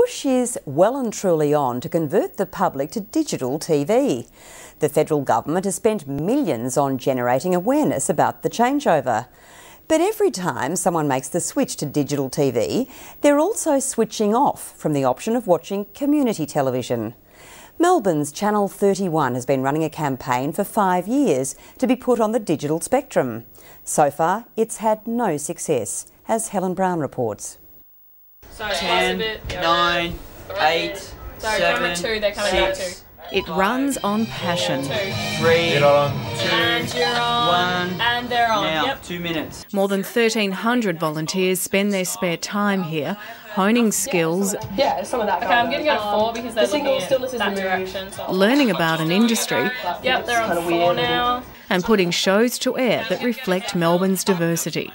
push is well and truly on to convert the public to digital TV. The federal government has spent millions on generating awareness about the changeover. But every time someone makes the switch to digital TV, they're also switching off from the option of watching community television. Melbourne's Channel 31 has been running a campaign for 5 years to be put on the digital spectrum. So far, it's had no success, as Helen Brown reports. 10, 9, 8, 7, 6. It runs on passion. 3, 2, 1, and they're on. Now, Yep. 2 minutes. More than 1,300 volunteers spend their spare time here, honing skills, Yeah, some of that. Okay, I'm going to go to 4 because they're looking at that direction. So learning about an industry, yep, they're on 4 now. and putting shows to air that reflect Melbourne's diversity.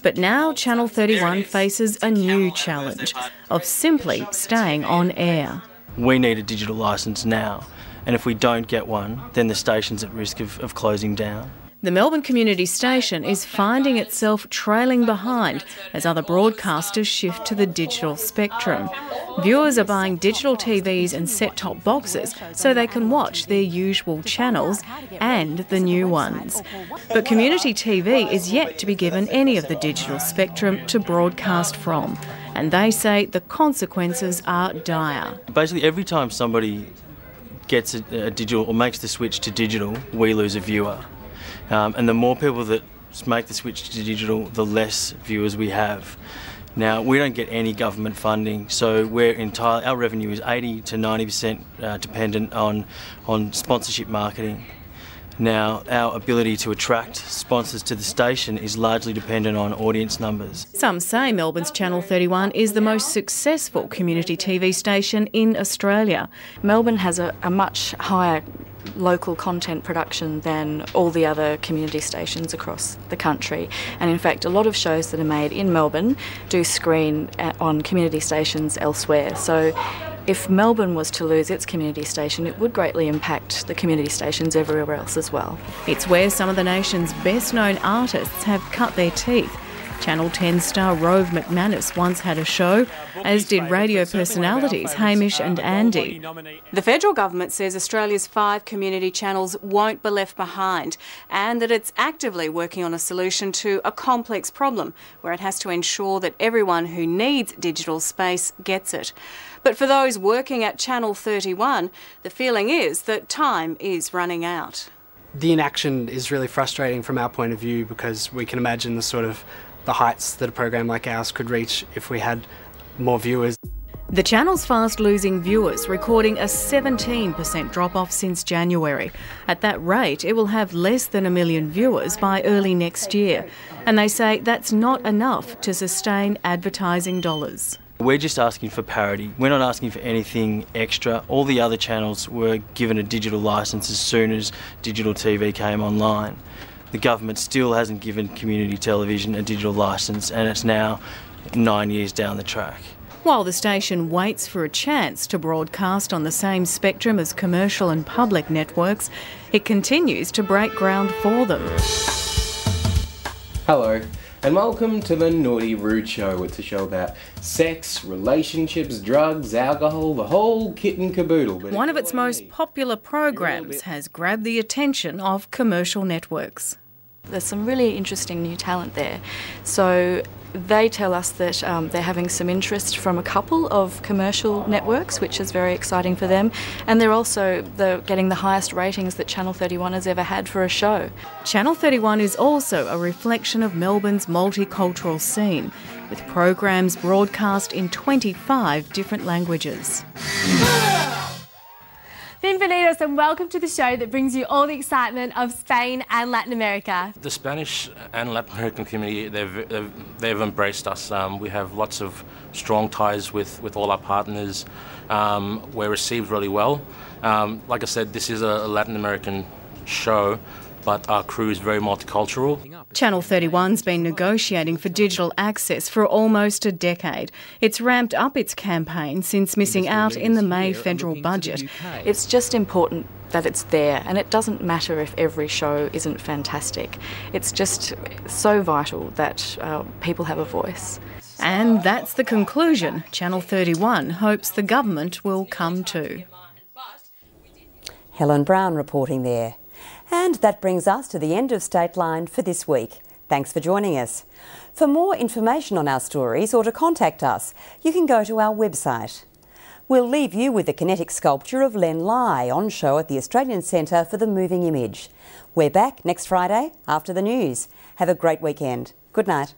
But now Channel 31 faces a new challenge of simply staying on air. We need a digital licence now, and if we don't get one, then the station's at risk of closing down. The Melbourne Community Station is finding itself trailing behind as other broadcasters shift to the digital spectrum. Viewers are buying digital TVs and set-top boxes so they can watch their usual channels and the new ones. But community TV is yet to be given any of the digital spectrum to broadcast from, and they say the consequences are dire. Basically, every time somebody gets a digital or makes the switch to digital, we lose a viewer. And the more people that make the switch to digital, the less viewers we have. Now, we don't get any government funding, so our revenue is 80 to 90% dependent on sponsorship marketing. Now, our ability to attract sponsors to the station is largely dependent on audience numbers. Some say Melbourne's Channel 31 is the most successful community TV station in Australia. Melbourne has a much higher local content production than all the other community stations across the country, and in fact a lot of shows that are made in Melbourne do screen on community stations elsewhere. So if Melbourne was to lose its community station, it would greatly impact the community stations everywhere else as well. It's where some of the nation's best known artists have cut their teeth. Channel 10 star Rove McManus once had a show, as did radio personalities Hamish and Andy. The federal government says Australia's 5 community channels won't be left behind, and that it's actively working on a solution to a complex problem where it has to ensure that everyone who needs digital space gets it. But for those working at Channel 31, the feeling is that time is running out. The inaction is really frustrating from our point of view, because we can imagine the heights that a program like ours could reach if we had more viewers. The channel's fast losing viewers, recording a 17% drop-off since January. At that rate, it will have less than 1 million viewers by early next year. And they say that's not enough to sustain advertising dollars. We're just asking for parity. We're not asking for anything extra. All the other channels were given a digital licence as soon as digital TV came online. The government still hasn't given community television a digital licence, and it's now 9 years down the track. While the station waits for a chance to broadcast on the same spectrum as commercial and public networks, it continues to break ground for them. Hello, and welcome to the Naughty Rude Show. It's a show about sex, relationships, drugs, alcohol, the whole kit and caboodle. But one of its most popular programs has grabbed the attention of commercial networks. There's some really interesting new talent there. So they tell us that they're having some interest from a couple of commercial networks, which is very exciting for them. And they're getting the highest ratings that Channel 31 has ever had for a show. Channel 31 is also a reflection of Melbourne's multicultural scene, with programs broadcast in 25 different languages. Bienvenidos and welcome to the show that brings you all the excitement of Spain and Latin America. The Spanish and Latin American community, they've embraced us. We have lots of strong ties with all our partners. We're received really well. Like I said, this is a Latin American show, but our crew is very multicultural. Channel 31's been negotiating for digital access for almost a decade. It's ramped up its campaign since missing out in the May federal budget. It's just important that it's there, and it doesn't matter if every show isn't fantastic. It's just so vital that people have a voice. And that's the conclusion Channel 31 hopes the government will come to. Helen Brown reporting there. And that brings us to the end of Stateline for this week. Thanks for joining us. For more information on our stories or to contact us, you can go to our website. We'll leave you with the kinetic sculpture of Len Lai on show at the Australian Centre for the Moving Image. We're back next Friday after the news. Have a great weekend. Good night.